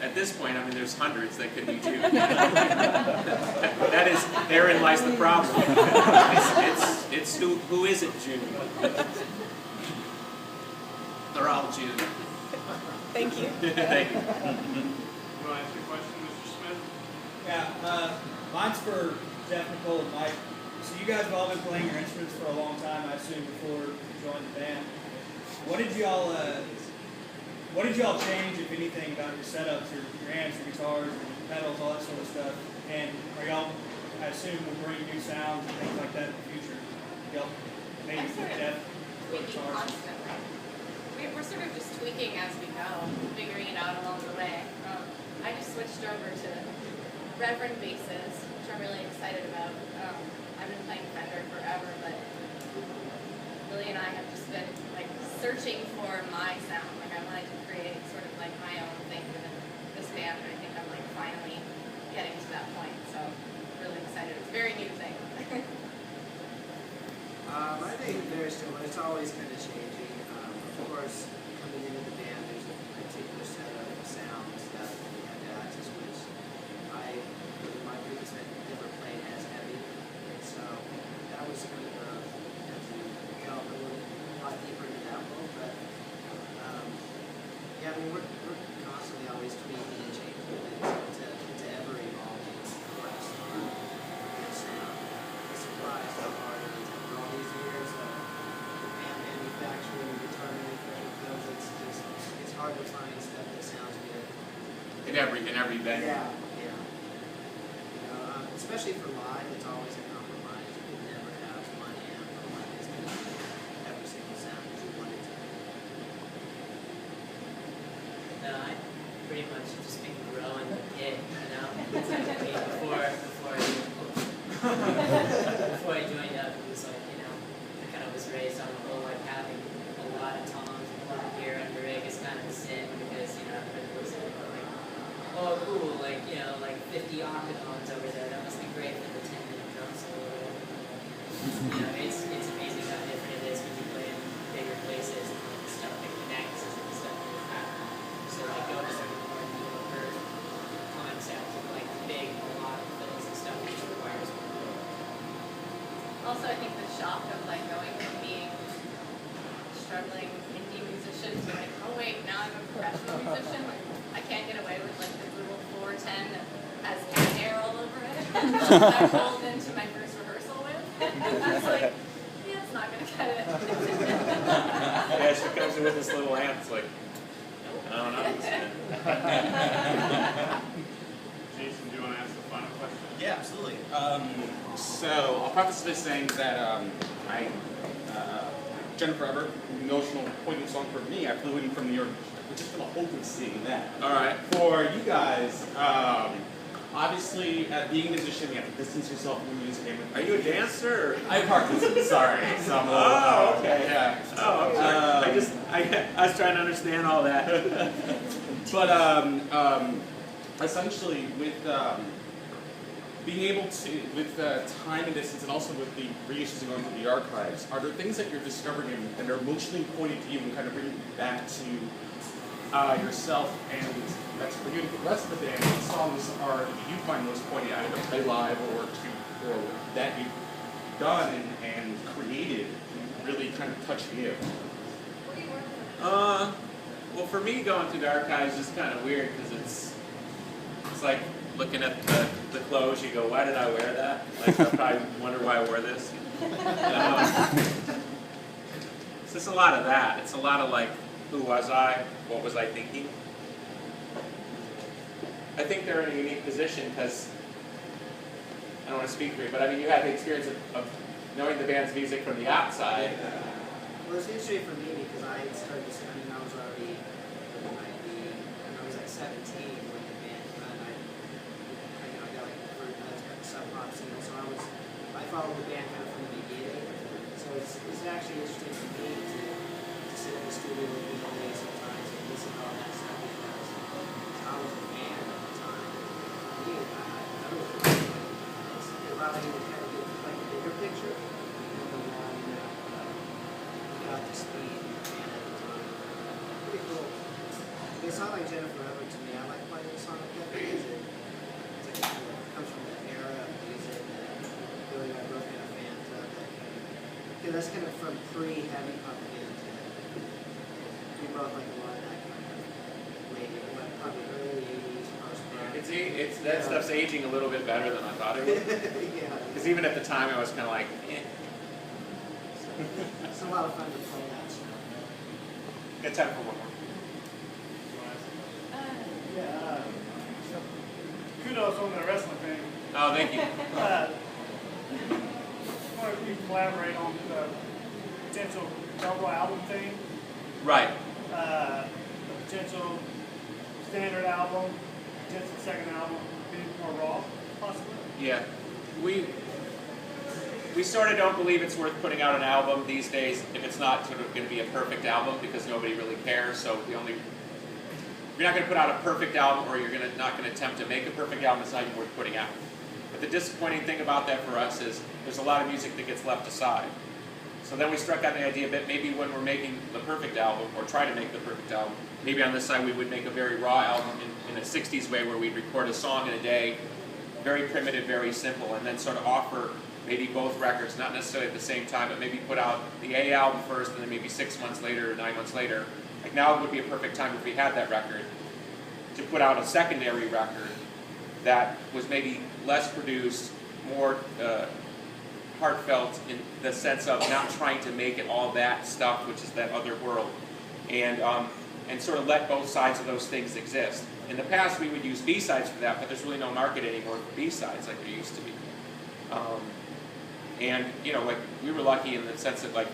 at this point, I mean, there's hundreds that could be June. That is, therein lies the problem. It's who isn't June? They're all June. Thank you. Thank you. You want to ask your question, Mr. Smith? Yeah, mine's for Jeff, Nicole, and Mike. So you guys have all been playing your instruments for a long time, I assume, before you joined the band. What did y'all change, if anything, about your setups, your amps, your guitars, your pedals, all that sort of stuff? And are y'all, I assume, will bring new sounds and things like that in the future? Y'all maybe Jeff or Tweaking guitars? constantly. We're sort of just tweaking as we go, figuring it out along the way. I just switched over to Reverend basses, which I'm really excited about. I've been playing Fender forever, but Lily and I have just been like searching for my sound. Like I wanted to create sort of like my own thing within this band, and I think I'm like finally getting to that point. So really excited. It's a very new thing. I think very similar. It's always kind of changing. Of course, coming into the band, there's a particular set of sounds that we had to access, which I, in my previous band, never played as heavy. And so that was kind of as we delve a lot deeper into that world. But yeah, I mean, we're constantly always tweaking and changing it to ever evolving quest on good sound. I'm surprised how hard it is after all these years of band manufacturing, guitar manufacturing films. It's hard to find stuff that sounds good. In every band. Yeah. You know, especially for live, it's always a compromise. You can never have one amp or one is going to do every single sound that you want it to. No, I pretty much just been growing the kid, you know. It's like, I mean, before I joined up, it was like, you know, I kind of was raised on the whole like having a lot of toms, a lot of gear under rig is kind of a sin because, you know, everybody was like, oh cool, like, you know, like 50 octagons over there, that must be great for the 10-minute drum solo. You know, it's amazing how different it is when you play in bigger places and the stuff that connects isn't the stuff that happens. So like going to certain more per concept of like big melodic fills and stuff which requires more. Also, I think the shock of like going from being struggling indie musician to like, oh wait, now I'm a professional musician. Like, I can't get away with like the Google 410 that has cat hair all over it. I rolled into my first rehearsal with. I was like, yeah, it's not gonna cut it. Yeah, she comes in with this little amp. It's like, I don't know. Jason, do you want to ask the final question? Yeah, absolutely. So I'll preface this saying that Jennifer Ever, emotional, poignant song for me. I flew in from New York. We're just gonna hold and sing that. All right. For you guys, obviously, being a musician, you have to distance yourself from the music. Are you a dancer? Or? I have Parkinson's. Sorry. So I'm a little, Oh, okay. Yeah. Oh, I'm sorry. I was trying to understand all that. But essentially, with being able to, with time and distance, and also with the reissues and going through the archives, are there things that you're discovering and are emotionally pointed to you and kind of bringing you back to yourself? And that's for you and the rest of the band. What songs do you find most poignant, either to play live or that you've done and created, really kind of touch you? Well, for me, going through the archives is kind of weird because it's like looking at the clothes. You go, why did I wear that? Like, I probably wonder why I wore this. It's just a lot of that. It's a lot of like, who was I? What was I thinking? I think they're in a unique position because I don't want to speak for you, but I mean, you had the experience of knowing the band's music from the outside. Well, it's interesting for me because I started this, I mean, I was already, I was like 17 when the band, and I got like the sub-pop scene, so I followed the band kind of from the beginning. So it's actually interesting for me to sit in the studio with people day sometimes and listen to all that stuff because I was a fan at the time. For me, I was it allowed me to kind of get like a bigger picture. Got to speed and at the time. Pretty cool. It's not like Jennifer Ever to me. I like playing this that's kind of from pre-heavy propaganda. We both like a lot of that kind of late, like probably early 80s, post-punk. It's that stuff's aging a little bit better than I thought it would. Yeah. Because even at the time, I was kind of like, eh. It's a lot of fun to play that stuff. Got time for one more. Yeah. So kudos on the wrestling thing. Oh, thank you. I wonder if you collaborate on the potential double album thing, Right. the potential standard album, potential second album, be more raw, possibly. Yeah. We sort of don't believe it's worth putting out an album these days if it's not sort of going to be a perfect album because nobody really cares. So you're not going to put out a perfect album, or you're not going to attempt to make a perfect album. It's not even worth putting out. But the disappointing thing about that for us is there's a lot of music that gets left aside. So then we struck on the idea that maybe when we're making the perfect album, or try to make the perfect album, maybe on this side we would make a very raw album in a 60s way where we'd record a song in a day, very primitive, very simple, and then sort of offer maybe both records, not necessarily at the same time, but maybe put out the A album first and then maybe 6 months later or 9 months later. Like now would be a perfect time if we had that record to put out a secondary record that was maybe less produced, more heartfelt in the sense of not trying to make it all that stuff, which is that other world, and sort of let both sides of those things exist. In the past, we would use B-sides for that, but there's really no market anymore for B-sides like there used to be. And like we were lucky in the sense that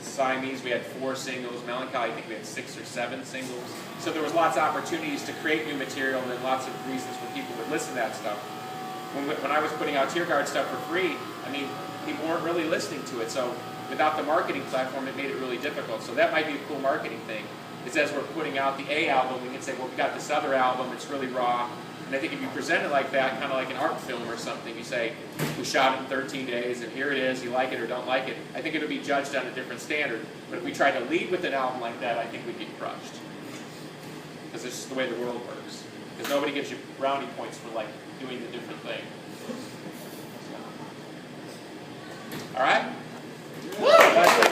Siamese, we had 4 singles. Melancholy, I think we had 6 or 7 singles. So there was lots of opportunities to create new material, and then lots of reasons where people would listen to that stuff. When I was putting out Tear Guard stuff for free, I mean, people weren't really listening to it. So without the marketing platform, it made it really difficult. So that might be a cool marketing thing, is as we're putting out the A album, we can say, well, we got this other album, it's really raw. And I think if you present it like that, kind of like an art film or something, you say, we shot it in 13 days, and here it is, you like it or don't like it, I think it'll be judged on a different standard. But if we try to lead with an album like that, I think we'd get crushed. Because it's just the way the world works. Because nobody gives you brownie points for doing the different thing. All right? Woo!